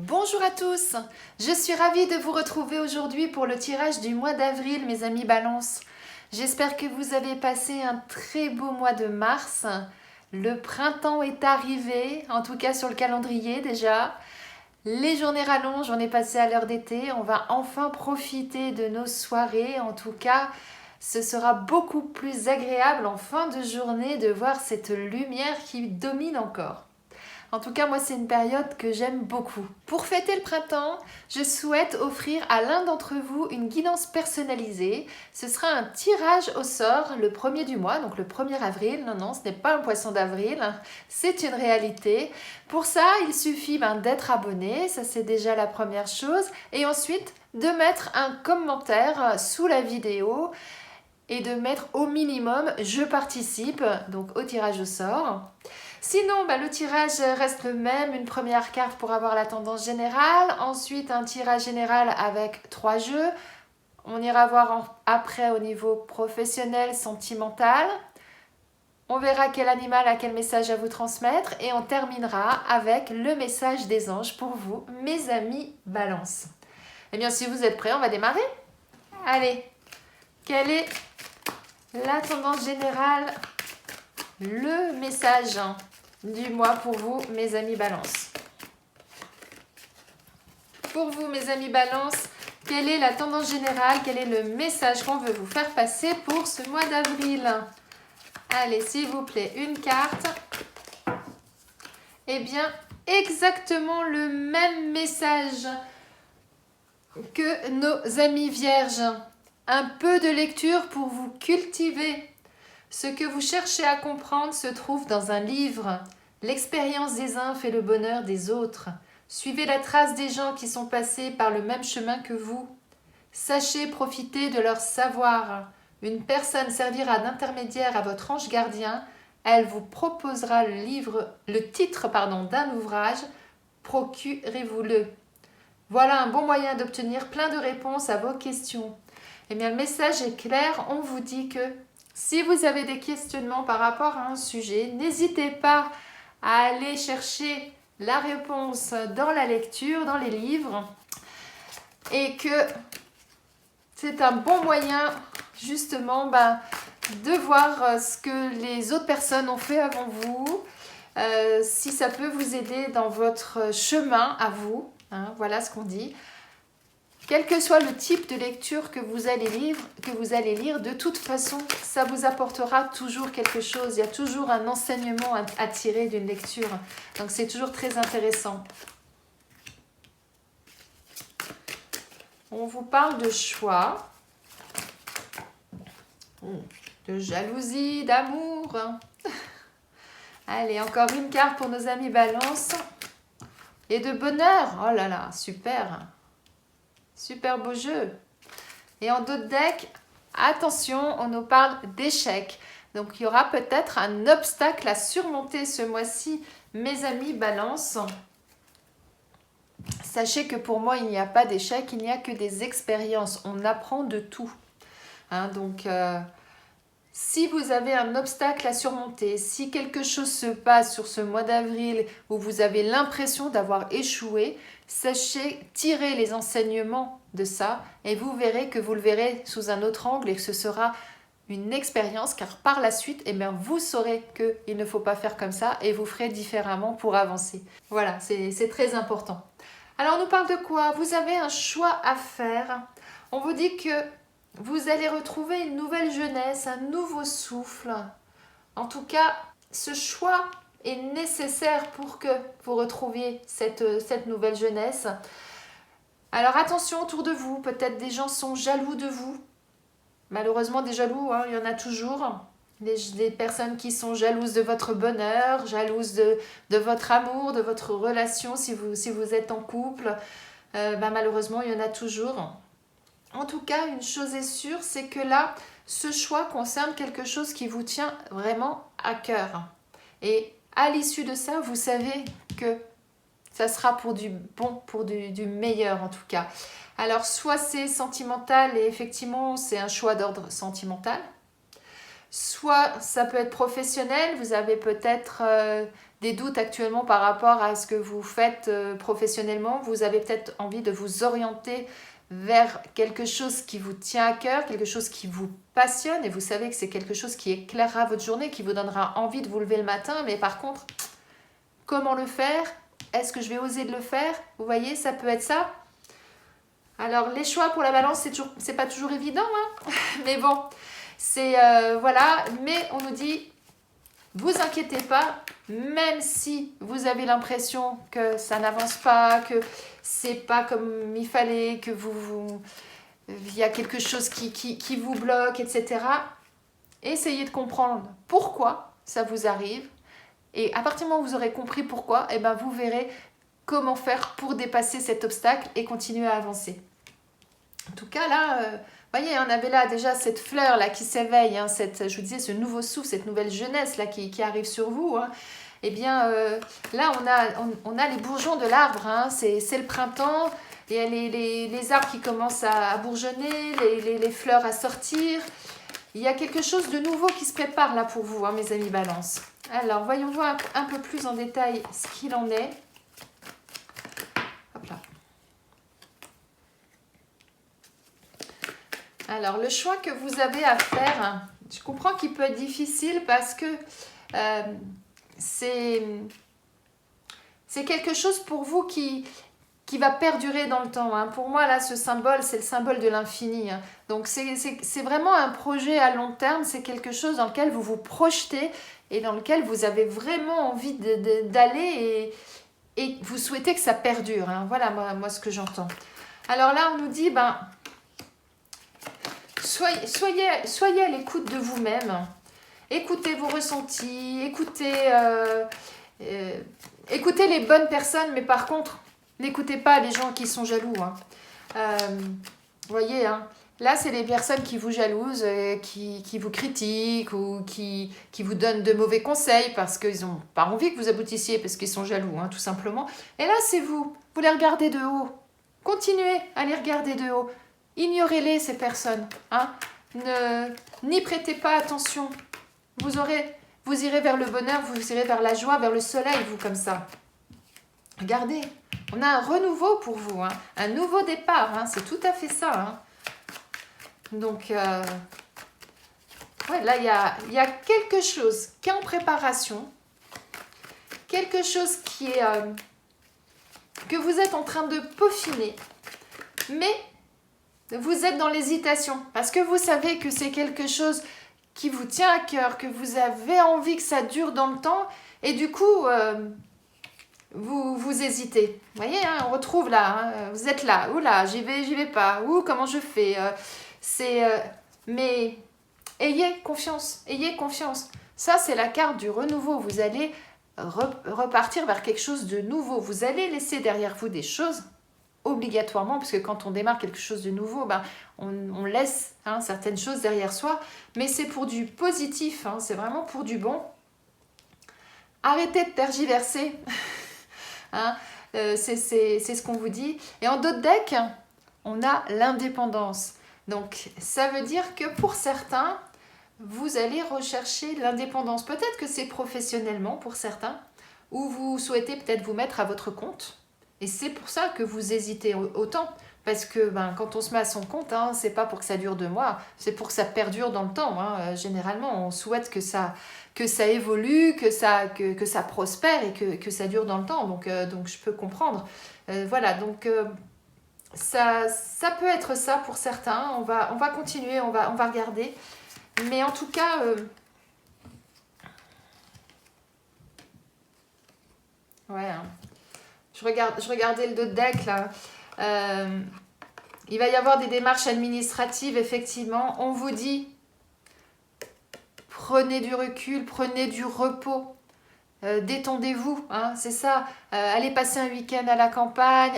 Bonjour à tous, je suis ravie de vous retrouver aujourd'hui pour le tirage du mois d'avril, mes amis Balance. J'espère que vous avez passé un très beau mois de mars. Le printemps est arrivé, en tout cas sur le calendrier déjà. Les journées rallongent, on est passé à l'heure d'été, on va enfin profiter de nos soirées. En tout cas, ce sera beaucoup plus agréable en fin de journée de voir cette lumière qui domine encore. En tout cas, moi, c'est une période que j'aime beaucoup. Pour fêter le printemps, je souhaite offrir à l'un d'entre vous une guidance personnalisée. Ce sera un tirage au sort le 1er du mois, donc le 1er avril. Non, ce n'est pas un poisson d'avril, c'est une réalité. Pour ça, il suffit d'être abonné, ça c'est déjà la première chose. Et ensuite, de mettre un commentaire sous la vidéo et de mettre au minimum « Je participe » donc au tirage au sort. Sinon, le tirage reste le même, une première carte pour avoir la tendance générale, ensuite un tirage général avec 3 jeux. On ira voir après au niveau professionnel, sentimental. On verra quel animal a quel message à vous transmettre et on terminera avec le message des anges pour vous, mes amis Balance. Eh bien, si vous êtes prêts, on va démarrer. Allez, quelle est la tendance générale, le message du mois pour vous, mes amis Balance. Pour vous, mes amis Balance, quelle est la tendance générale? Quel est le message qu'on veut vous faire passer pour ce mois d'avril? Allez, s'il vous plaît, une carte. Eh bien, exactement le même message que nos amis vierges. Un peu de lecture pour vous cultiver. Ce que vous cherchez à comprendre se trouve dans un livre. L'expérience des uns fait le bonheur des autres. Suivez la trace des gens qui sont passés par le même chemin que vous. Sachez profiter de leur savoir. Une personne servira d'intermédiaire à votre ange gardien. Elle vous proposera le titre d'un ouvrage. Procurez-vous-le. Voilà un bon moyen d'obtenir plein de réponses à vos questions. Eh bien, le message est clair. On vous dit que si vous avez des questionnements par rapport à un sujet, n'hésitez pas à aller chercher la réponse dans la lecture, dans les livres, et que c'est un bon moyen justement de voir ce que les autres personnes ont fait avant vous, si ça peut vous aider dans votre chemin à vous, voilà ce qu'on dit. Quel que soit le type de lecture que vous allez lire, de toute façon, ça vous apportera toujours quelque chose. Il y a toujours un enseignement à tirer d'une lecture. Donc, c'est toujours très intéressant. On vous parle de choix, de jalousie, d'amour. Allez, encore une carte pour nos amis Balance. Et de bonheur. Oh là là, super. Super beau jeu. Et en dos de deck, attention, on nous parle d'échec. Donc, il y aura peut-être un obstacle à surmonter ce mois-ci, mes amis Balance. Sachez que pour moi, il n'y a pas d'échec, il n'y a que des expériences. On apprend de tout. Si vous avez un obstacle à surmonter, si quelque chose se passe sur ce mois d'avril où vous avez l'impression d'avoir échoué, sachez tirer les enseignements de ça et vous verrez que vous le verrez sous un autre angle et que ce sera une expérience car par la suite, vous saurez qu'il ne faut pas faire comme ça et vous ferez différemment pour avancer. Voilà, c'est très important. Alors on nous parle de quoi? Vous avez un choix à faire. On vous dit que vous allez retrouver une nouvelle jeunesse, un nouveau souffle. En tout cas, ce choix est nécessaire pour que vous retrouviez cette nouvelle jeunesse. Alors attention autour de vous, peut-être des gens sont jaloux de vous. Malheureusement, des jaloux, il y en a toujours. Des personnes qui sont jalouses de votre bonheur, jalouses de votre amour, de votre relation si vous êtes en couple. Malheureusement, il y en a toujours. En tout cas, une chose est sûre, c'est que là, ce choix concerne quelque chose qui vous tient vraiment à cœur. Et à l'issue de ça, vous savez que ça sera pour du bon, pour du meilleur en tout cas. Alors, soit c'est sentimental et effectivement, c'est un choix d'ordre sentimental. Soit ça peut être professionnel, vous avez peut-être des doutes actuellement par rapport à ce que vous faites professionnellement. Vous avez peut-être envie de vous orienter vers quelque chose qui vous tient à cœur, quelque chose qui vous passionne et vous savez que c'est quelque chose qui éclairera votre journée, qui vous donnera envie de vous lever le matin. Mais par contre, comment le faire? Est-ce que je vais oser de le faire? Vous voyez, ça peut être ça. Alors, les choix pour la balance, c'est pas toujours évident, hein. Mais bon, c'est voilà. Mais on nous dit, vous inquiétez pas, même si vous avez l'impression que ça n'avance pas, que c'est pas comme il fallait, que il y a quelque chose qui vous bloque, etc. Essayez de comprendre pourquoi ça vous arrive. Et à partir du moment où vous aurez compris pourquoi, eh ben vous verrez comment faire pour dépasser cet obstacle et continuer à avancer. En tout cas, là, voyez, on avait là déjà cette fleur là qui s'éveille, hein, je vous disais, ce nouveau souffle, cette nouvelle jeunesse là qui arrive sur vous. Hein. Eh bien, là, on a les bourgeons de l'arbre, hein, c'est le printemps, il y a les arbres qui commencent à bourgeonner, les fleurs à sortir. Il y a quelque chose de nouveau qui se prépare là pour vous, hein, mes amis Balance. Alors, voyons voir un peu plus en détail ce qu'il en est. Hop là. Alors, le choix que vous avez à faire, je comprends qu'il peut être difficile parce que c'est quelque chose pour vous qui va perdurer dans le temps. Hein. Pour moi, là, ce symbole, c'est le symbole de l'infini. Hein. Donc, c'est vraiment un projet à long terme. C'est quelque chose dans lequel vous vous projetez et dans lequel vous avez vraiment envie d'aller et vous souhaitez que ça perdure. Hein. Voilà, moi, ce que j'entends. Alors là, on nous dit, soyez à l'écoute de vous-même. Écoutez vos ressentis, écoutez les bonnes personnes, mais par contre, n'écoutez pas les gens qui sont jaloux. Hein. Vous voyez, hein, là, c'est les personnes qui vous jalousent, qui vous critiquent ou qui vous donnent de mauvais conseils parce qu'ils n'ont pas envie que vous aboutissiez, parce qu'ils sont jaloux, hein, tout simplement. Et là, c'est vous. Vous les regardez de haut. Continuez à les regarder de haut. Ignorez-les, ces personnes. Hein. N'y prêtez pas attention. Vous irez vers le bonheur, vous irez vers la joie, vers le soleil, vous, comme ça. Regardez, on a un renouveau pour vous, hein, un nouveau départ, hein, c'est tout à fait ça. Hein. Donc, ouais, là, il y a quelque chose qui est en préparation, quelque chose qui est que vous êtes en train de peaufiner, mais vous êtes dans l'hésitation, parce que vous savez que c'est quelque chose qui vous tient à cœur, que vous avez envie que ça dure dans le temps, et du coup, vous hésitez. Vous voyez, hein, on retrouve là, hein, vous êtes là, ou là, j'y vais pas, ou comment je fais. Mais ayez confiance, ayez confiance. Ça, c'est la carte du renouveau. Vous allez repartir vers quelque chose de nouveau. Vous allez laisser derrière vous des choses, obligatoirement, parce que quand on démarre quelque chose de nouveau, on laisse certaines choses derrière soi, mais c'est pour du positif, hein, c'est vraiment pour du bon. Arrêtez de tergiverser, hein, c'est ce qu'on vous dit. Et en d'autres decks, on a l'indépendance. Donc, ça veut dire que pour certains, vous allez rechercher l'indépendance. Peut-être que c'est professionnellement pour certains, ou vous souhaitez peut-être vous mettre à votre compte. Et c'est pour ça que vous hésitez autant. Parce que quand on se met à son compte, hein, c'est pas pour que ça dure 2 mois, c'est pour que ça perdure dans le temps. Hein. Généralement, on souhaite que ça évolue, que ça prospère et que ça dure dans le temps. Donc je peux comprendre. Voilà, donc ça peut être ça pour certains. On va continuer, on va regarder. Mais en tout cas... ouais, hein. Je regardais le dos de deck là. Il va y avoir des démarches administratives, effectivement. On vous dit, prenez du recul, prenez du repos, détendez-vous, hein, c'est ça. Allez passer un week-end à la campagne,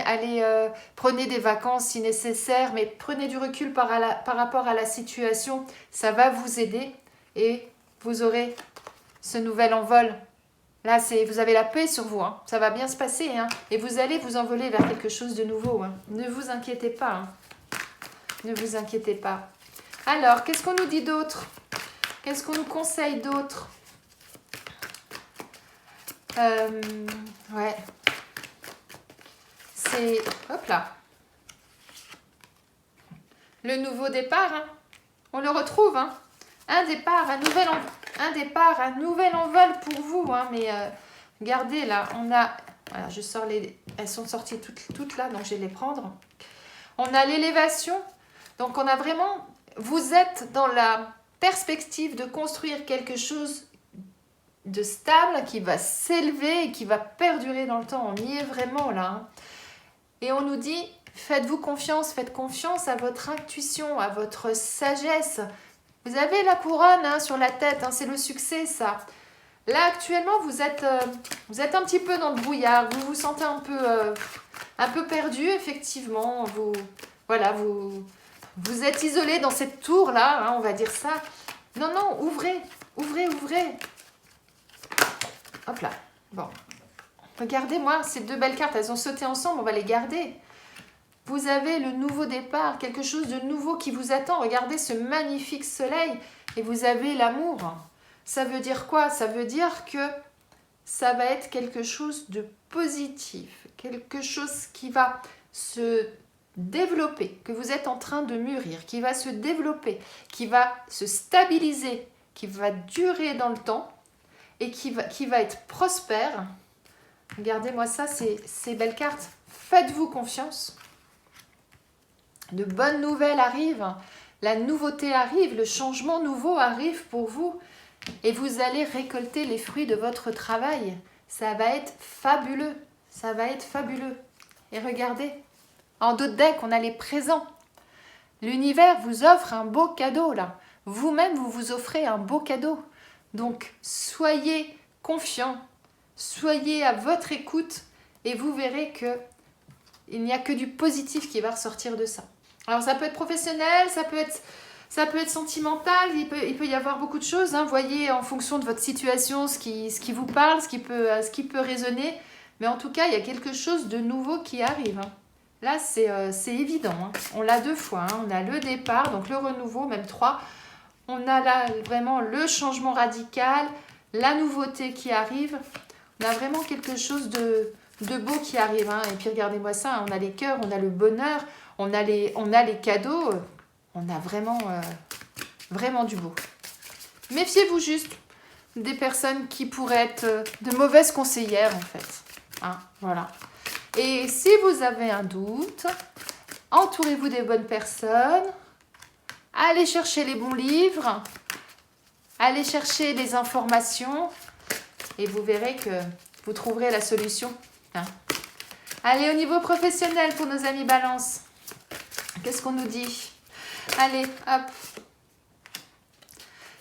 prenez des vacances si nécessaire, mais prenez du recul par rapport à la situation. Ça va vous aider et vous aurez ce nouvel envol. Là, vous avez la paix sur vous, hein. Ça va bien se passer, hein. Et vous allez vous envoler vers quelque chose de nouveau. Hein. Ne vous inquiétez pas. Hein. Ne vous inquiétez pas. Alors, qu'est-ce qu'on nous dit d'autre? Qu'est-ce qu'on nous conseille d'autre? Ouais. C'est... Hop là. Le nouveau départ, hein. On le retrouve, hein. Un départ, un nouvel envol pour vous, hein. Mais regardez, là, on a... Voilà, je sors les... Elles sont sorties toutes là, donc je vais les prendre. On a l'élévation. Donc, on a vraiment... Vous êtes dans la perspective de construire quelque chose de stable qui va s'élever et qui va perdurer dans le temps. On y est vraiment là, hein. Et on nous dit, faites-vous confiance, faites confiance à votre intuition, à votre sagesse. Vous avez la couronne, hein, sur la tête, hein, c'est le succès, ça. Là, actuellement, vous êtes un petit peu dans le brouillard. Vous vous sentez un peu perdu, effectivement. Vous êtes isolé dans cette tour-là, hein, on va dire ça. Non, non, ouvrez. Hop là. Bon. Regardez-moi, ces deux belles cartes, elles ont sauté ensemble, on va les garder. Vous avez le nouveau départ, quelque chose de nouveau qui vous attend. Regardez ce magnifique soleil et vous avez l'amour. Ça veut dire quoi? Ça veut dire que ça va être quelque chose de positif, quelque chose qui va se développer, que vous êtes en train de mûrir, qui va se développer, qui va se stabiliser, qui va durer dans le temps et qui va être prospère. Regardez-moi ça, ces belles cartes. Faites-vous confiance. De bonnes nouvelles arrivent, la nouveauté arrive, le changement nouveau arrive pour vous et vous allez récolter les fruits de votre travail. Ça va être fabuleux, ça va être fabuleux. Et regardez, en dos de deck, on a les présents. L'univers vous offre un beau cadeau là. Vous-même, vous vous offrez un beau cadeau. Donc, soyez confiants, soyez à votre écoute et vous verrez que il n'y a que du positif qui va ressortir de ça. Alors ça peut être professionnel, ça peut être sentimental, il peut y avoir beaucoup de choses. Hein. Voyez en fonction de votre situation ce qui vous parle, ce qui peut résonner. Mais en tout cas, il y a quelque chose de nouveau qui arrive. Hein. Là, c'est évident. Hein. On l'a deux fois. Hein. On a le départ, donc le renouveau, même 3. On a là vraiment le changement radical, la nouveauté qui arrive. On a vraiment quelque chose de beau qui arrive. Hein. Et puis regardez-moi ça, hein. On a les cœurs, on a le bonheur, on a les cadeaux. On a vraiment du beau. Méfiez-vous juste des personnes qui pourraient être de mauvaises conseillères en fait. Hein, voilà. Et si vous avez un doute, entourez-vous des bonnes personnes. Allez chercher les bons livres. Allez chercher des informations. Et vous verrez que vous trouverez la solution. Hein. Allez, au niveau professionnel pour nos amis Balance. Qu'est-ce qu'on nous dit? Allez, hop.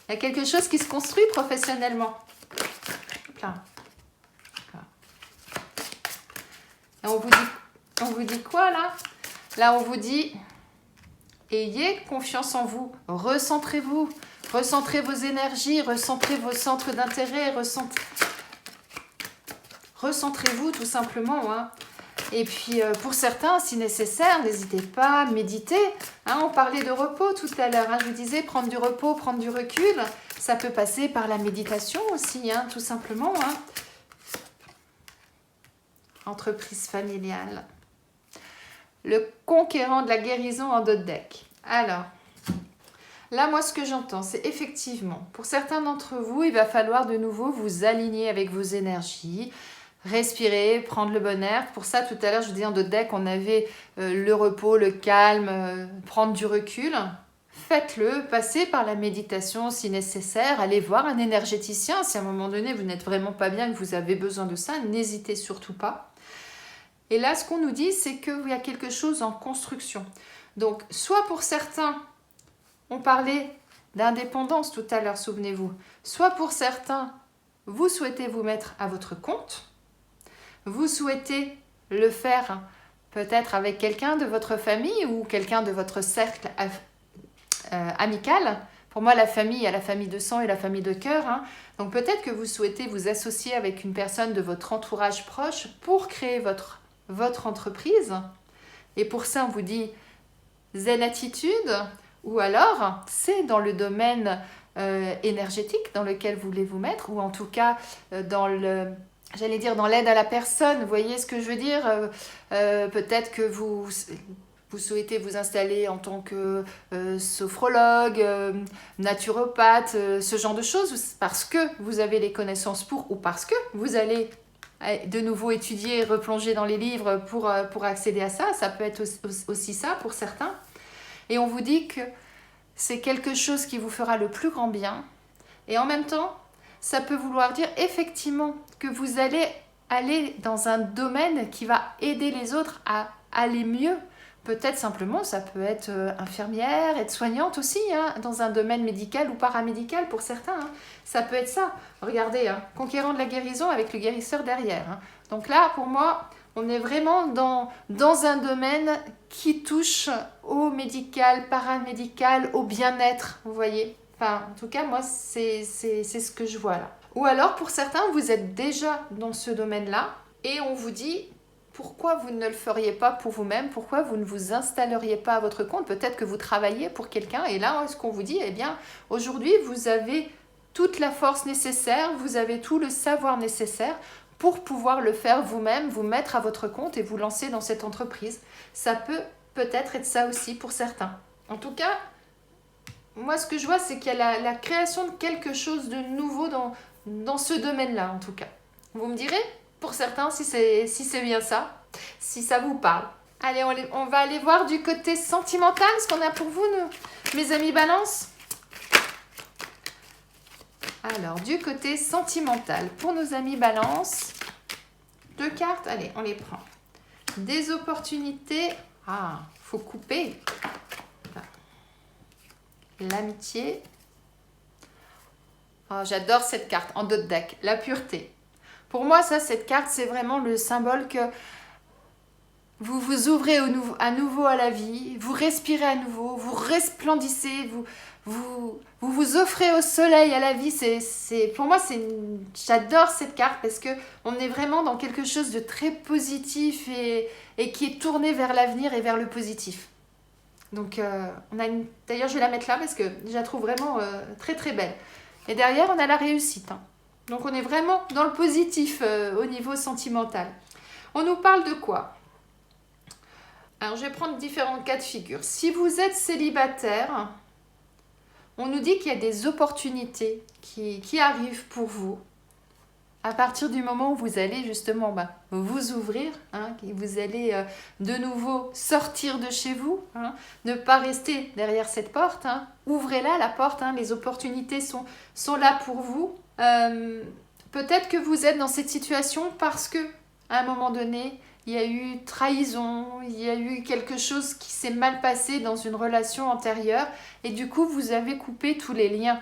Il y a quelque chose qui se construit professionnellement. Hop là. Et on vous dit quoi là? Là, on vous dit, ayez confiance en vous. Recentrez-vous. Recentrez vos énergies. Recentrez vos centres d'intérêt. Recentrez-vous tout simplement. Hein. Et puis, pour certains, si nécessaire, n'hésitez pas à méditer. Hein, on parlait de repos tout à l'heure. Hein, je vous disais, prendre du repos, prendre du recul. Ça peut passer par la méditation aussi, hein, tout simplement. Hein. Entreprise familiale. Le conquérant de la guérison en dos de deck. Alors, là, moi, ce que j'entends, c'est effectivement, pour certains d'entre vous, il va falloir de nouveau vous aligner avec vos énergies, respirer, prendre le bon air. Pour ça, tout à l'heure, je vous disais, en dos de deck, on avait le repos, le calme, prendre du recul. Faites-le, passez par la méditation si nécessaire, allez voir un énergéticien. Si à un moment donné, vous n'êtes vraiment pas bien et que vous avez besoin de ça, n'hésitez surtout pas. Et là, ce qu'on nous dit, c'est qu'il y a quelque chose en construction. Donc, soit pour certains, on parlait d'indépendance tout à l'heure, souvenez-vous. Soit pour certains, vous souhaitez vous mettre à votre compte. Vous souhaitez le faire peut-être avec quelqu'un de votre famille ou quelqu'un de votre cercle amical. Pour moi, la famille, il y a la famille de sang et la famille de cœur. Hein. Donc peut-être que vous souhaitez vous associer avec une personne de votre entourage proche pour créer votre entreprise. Et pour ça, on vous dit zen attitude. Ou alors, c'est dans le domaine énergétique dans lequel vous voulez vous mettre, ou en tout cas dans le... J'allais dire dans l'aide à la personne, vous voyez ce que je veux dire. Peut-être que vous souhaitez vous installer en tant que sophrologue, naturopathe, ce genre de choses, parce que vous avez les connaissances pour, ou parce que vous allez de nouveau étudier, replonger dans les livres pour accéder à ça. Ça peut être aussi ça pour certains. Et on vous dit que c'est quelque chose qui vous fera le plus grand bien. Et en même temps, ça peut vouloir dire effectivement que vous allez aller dans un domaine qui va aider les autres à aller mieux. Peut-être simplement, ça peut être infirmière, aide-soignante aussi, hein, dans un domaine médical ou paramédical pour certains. Hein. Ça peut être ça. Regardez, hein, conquérant de la guérison avec le guérisseur derrière. Hein. Donc là, pour moi, on est vraiment dans un domaine qui touche au médical, paramédical, au bien-être, vous voyez. Enfin, en tout cas, moi, c'est ce que je vois là. Ou alors, pour certains, vous êtes déjà dans ce domaine-là et on vous dit... Pourquoi vous ne le feriez pas pour vous-même? Pourquoi vous ne vous installeriez pas à votre compte? Peut-être que vous travaillez pour quelqu'un et là, ce qu'on vous dit, eh bien, aujourd'hui, vous avez toute la force nécessaire, vous avez tout le savoir nécessaire pour pouvoir le faire vous-même, vous mettre à votre compte et vous lancer dans cette entreprise. Ça peut peut-être être ça aussi pour certains. En tout cas, moi, ce que je vois, c'est qu'il y a la création de quelque chose de nouveau dans ce domaine-là, en tout cas. Vous me direz? Pour certains, si c'est bien ça, si ça vous parle. Allez, on va aller voir du côté sentimental, ce qu'on a pour vous, mes amis Balance. Alors, du côté sentimental, pour nos amis Balance, 2 cartes, allez, on les prend. Des opportunités, faut couper. L'amitié. Oh, j'adore cette carte en dos de deck, la pureté. Pour moi, cette carte, c'est vraiment le symbole que vous vous ouvrez à nouveau à la vie, vous respirez à nouveau, vous resplendissez, vous offrez au soleil, à la vie. Pour moi, j'adore cette carte parce qu'on est vraiment dans quelque chose de très positif et qui est tourné vers l'avenir et vers le positif. Donc, d'ailleurs, je vais la mettre là parce que je la trouve vraiment très très belle. Et derrière, on a la réussite. Hein. Donc on est vraiment dans le positif au niveau sentimental. On nous parle de quoi? Alors je vais prendre différents cas de figure. Si vous êtes célibataire, on nous dit qu'il y a des opportunités qui arrivent pour vous à partir du moment où vous allez justement vous ouvrir, hein, vous allez de nouveau sortir de chez vous, hein, ne pas rester derrière cette porte, hein, ouvrez-la la porte, hein, les opportunités sont là pour vous. Peut-être que vous êtes dans cette situation parce que à un moment donné, il y a eu trahison, il y a eu quelque chose qui s'est mal passé dans une relation antérieure et du coup vous avez coupé tous les liens.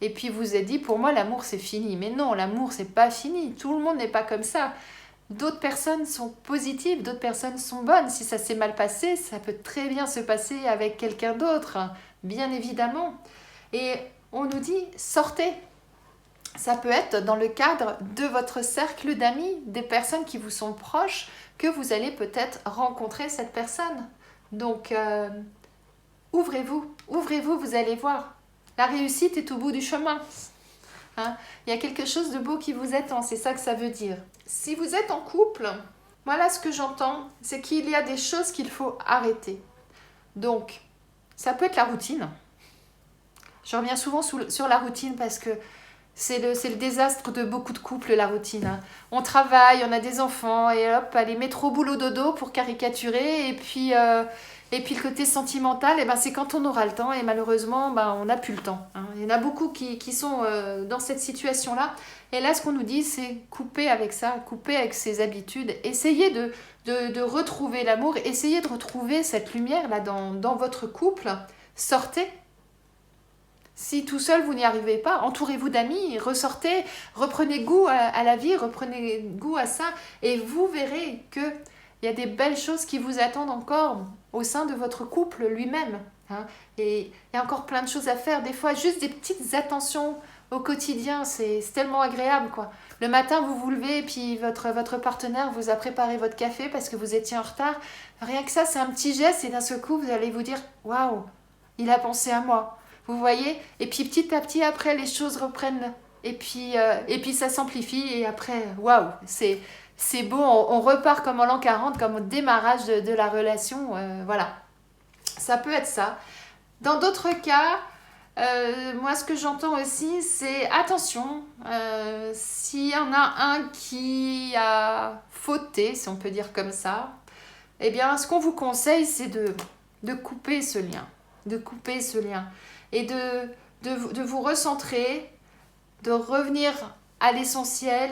Et puis vous êtes dit, pour moi l'amour c'est fini. Mais non, l'amour c'est pas fini, tout le monde n'est pas comme ça. D'autres personnes sont positives, d'autres personnes sont bonnes. Si ça s'est mal passé, ça peut très bien se passer avec quelqu'un d'autre, bien évidemment. Et on nous dit, sortez. Ça peut être dans le cadre de votre cercle d'amis, des personnes qui vous sont proches, que vous allez peut-être rencontrer cette personne. Donc, ouvrez-vous, vous allez voir. La réussite est au bout du chemin. Hein? Il y a quelque chose de beau qui vous attend, c'est ça que ça veut dire. Si vous êtes en couple, voilà ce que j'entends, c'est qu'il y a des choses qu'il faut arrêter. Donc, ça peut être la routine. Je reviens souvent sur la routine parce que c'est le désastre de beaucoup de couples, la routine. Hein. On travaille, on a des enfants, et hop, allez, métro, boulot, dodo pour caricaturer. Et puis le côté sentimental, c'est quand on aura le temps. Et malheureusement, on n'a plus le temps. Hein. Il y en a beaucoup qui sont dans cette situation-là. Et là, ce qu'on nous dit, c'est couper avec ça, couper avec ses habitudes. Essayez de retrouver l'amour, essayez de retrouver cette lumière là dans votre couple. Sortez. Si tout seul vous n'y arrivez pas, entourez-vous d'amis, ressortez, reprenez goût à la vie, reprenez goût à ça et vous verrez qu'il y a des belles choses qui vous attendent encore au sein de votre couple lui-même. Hein. Et il y a encore plein de choses à faire. Des fois, juste des petites attentions au quotidien, c'est tellement agréable, quoi. Le matin, vous vous levez et puis votre partenaire vous a préparé votre café parce que vous étiez en retard. Rien que ça, c'est un petit geste et d'un seul coup, vous allez vous dire « Waouh, il a pensé à moi ». Vous voyez? Et puis petit à petit, après, les choses reprennent. Et puis ça s'amplifie. Et après, waouh, c'est beau. On repart comme en l'an 40, comme au démarrage de la relation. Voilà. Ça peut être ça. Dans d'autres cas, moi, ce que j'entends aussi, c'est attention, s'il y en a un qui a fauté, si on peut dire comme ça, eh bien, ce qu'on vous conseille, c'est de couper ce lien. De couper ce lien. Et de vous recentrer, de revenir à l'essentiel.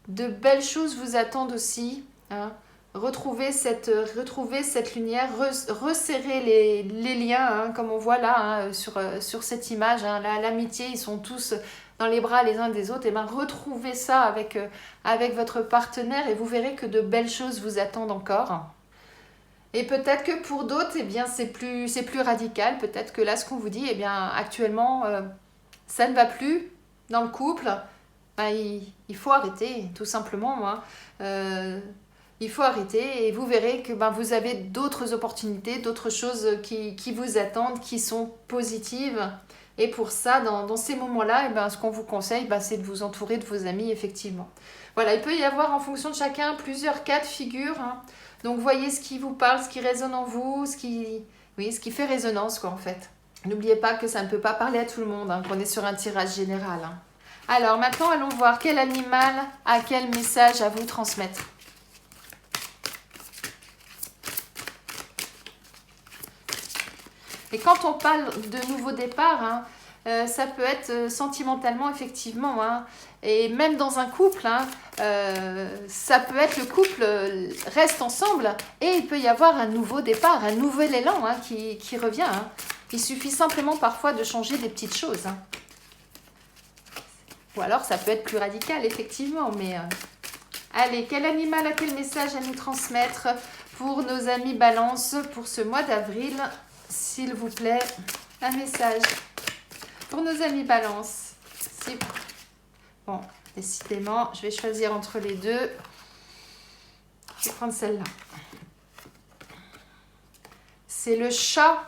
De belles choses vous attendent aussi. Hein. Retrouver cette lumière, resserrer les liens, hein, comme on voit là, hein, sur cette image. Hein, l'amitié, ils sont tous dans les bras les uns des autres. Et bien, retrouvez ça avec votre partenaire et vous verrez que de belles choses vous attendent encore. Et peut-être que pour d'autres, eh bien, c'est plus radical. Peut-être que là, ce qu'on vous dit, eh bien, actuellement, ça ne va plus dans le couple. Ben, il faut arrêter, tout simplement. Hein. Il faut arrêter et vous verrez que ben, vous avez d'autres opportunités, d'autres choses qui vous attendent, qui sont positives. Et pour ça, dans ces moments-là, eh ben, ce qu'on vous conseille, ben, c'est de vous entourer de vos amis, effectivement. Voilà, il peut y avoir en fonction de chacun plusieurs cas de figure. Hein. Donc voyez ce qui vous parle, ce qui résonne en vous, ce qui fait résonance, quoi, en fait. N'oubliez pas que ça ne peut pas parler à tout le monde, hein, qu'on est sur un tirage général. Hein. Alors maintenant, allons voir quel animal a quel message à vous transmettre. Et quand on parle de nouveau départ, hein, ça peut être sentimentalement, effectivement. Hein, et même dans un couple, hein, ça peut être le couple reste ensemble et il peut y avoir un nouveau départ, un nouvel élan hein, qui revient. Hein. Il suffit simplement parfois de changer des petites choses. Hein. Ou alors ça peut être plus radical, effectivement. Mais allez, quel animal a quel message à nous transmettre pour nos amis Balance pour ce mois d'avril? S'il vous plaît, un message pour nos amis Balance. Bon, décidément, je vais choisir entre les deux. Je vais prendre celle-là. C'est le chat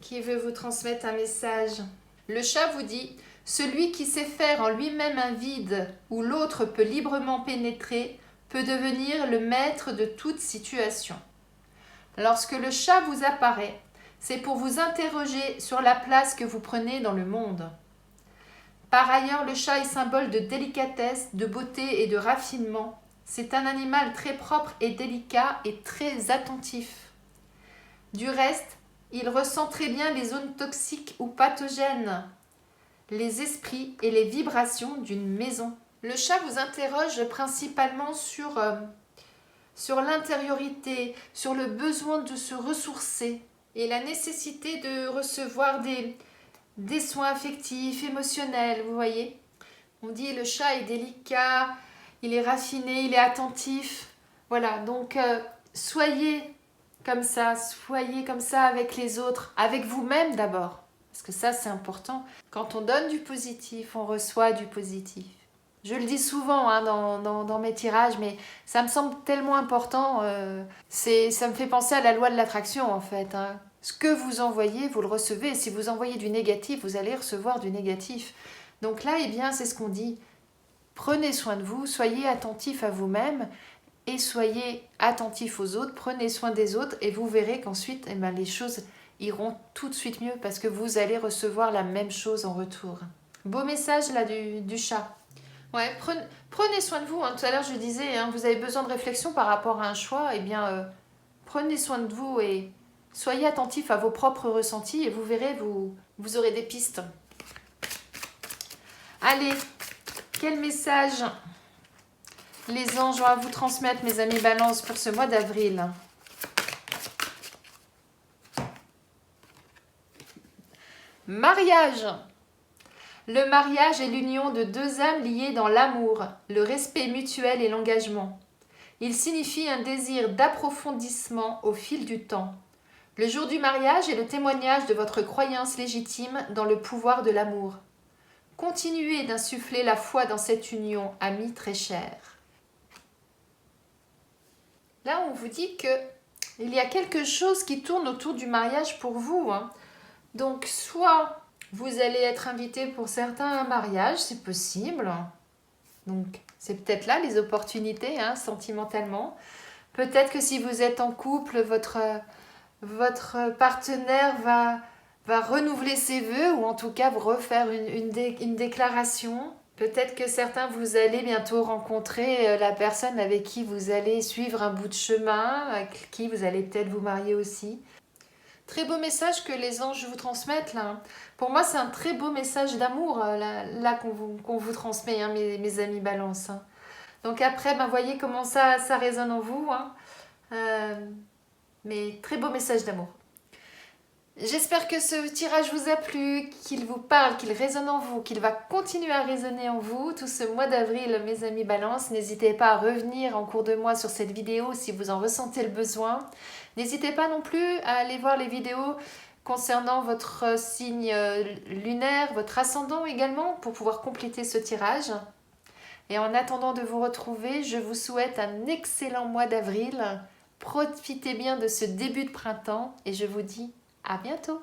qui veut vous transmettre un message. Le chat vous dit « Celui qui sait faire en lui-même un vide où l'autre peut librement pénétrer peut devenir le maître de toute situation. » Lorsque le chat vous apparaît, c'est pour vous interroger sur la place que vous prenez dans le monde. Par ailleurs, le chat est symbole de délicatesse, de beauté et de raffinement. C'est un animal très propre et délicat et très attentif. Du reste, il ressent très bien les zones toxiques ou pathogènes, les esprits et les vibrations d'une maison. Le chat vous interroge principalement sur l'intériorité, sur le besoin de se ressourcer et la nécessité de recevoir des soins affectifs, émotionnels, vous voyez. On dit le chat est délicat, il est raffiné, il est attentif. Voilà, donc soyez comme ça avec les autres, avec vous-même d'abord. Parce que ça, c'est important. Quand on donne du positif, on reçoit du positif. Je le dis souvent hein, dans mes tirages, mais ça me semble tellement important. Ça me fait penser à la loi de l'attraction, en fait. Hein. Ce que vous envoyez, vous le recevez. Si vous envoyez du négatif, vous allez recevoir du négatif. Donc là, eh bien, c'est ce qu'on dit. Prenez soin de vous, soyez attentifs à vous-même et soyez attentifs aux autres. Prenez soin des autres et vous verrez qu'ensuite, eh bien, les choses iront tout de suite mieux parce que vous allez recevoir la même chose en retour. Beau message là du chat. Ouais, prenez soin de vous. Hein. Tout à l'heure, je disais, hein, vous avez besoin de réflexion par rapport à un choix. Eh bien, prenez soin de vous et soyez attentifs à vos propres ressentis et vous verrez, vous aurez des pistes. Allez, quel message les anges ont à vous transmettre, mes amis Balance, pour ce mois d'avril? Mariage. Le mariage est l'union de deux âmes liées dans l'amour, le respect mutuel et l'engagement. Il signifie un désir d'approfondissement au fil du temps. Le jour du mariage est le témoignage de votre croyance légitime dans le pouvoir de l'amour. Continuez d'insuffler la foi dans cette union, amis très chers. Là, on vous dit qu'il y a quelque chose qui tourne autour du mariage pour vous. Hein. Donc, soit Vous allez être invité pour certains à un mariage, c'est possible. Donc, c'est peut-être là les opportunités, hein, sentimentalement. Peut-être que si vous êtes en couple, votre partenaire va renouveler ses vœux ou en tout cas vous refaire une déclaration. Peut-être que certains, vous allez bientôt rencontrer la personne avec qui vous allez suivre un bout de chemin, avec qui vous allez peut-être vous marier aussi. Très beau message que les anges vous transmettent là, hein. Pour moi, c'est un très beau message d'amour là qu'on vous transmet, hein, mes amis Balance, hein. Donc après, ben, voyez comment ça résonne en vous, hein. Euh, mais très beau message d'amour. J'espère que ce tirage vous a plu, qu'il vous parle, qu'il résonne en vous, qu'il va continuer à résonner en vous tout ce mois d'avril, mes amis Balance. N'hésitez pas à revenir en cours de mois sur cette vidéo si vous en ressentez le besoin. N'hésitez pas non plus à aller voir les vidéos concernant votre signe lunaire, votre ascendant également, pour pouvoir compléter ce tirage. Et en attendant de vous retrouver, je vous souhaite un excellent mois d'avril. Profitez bien de ce début de printemps et je vous dis à bientôt.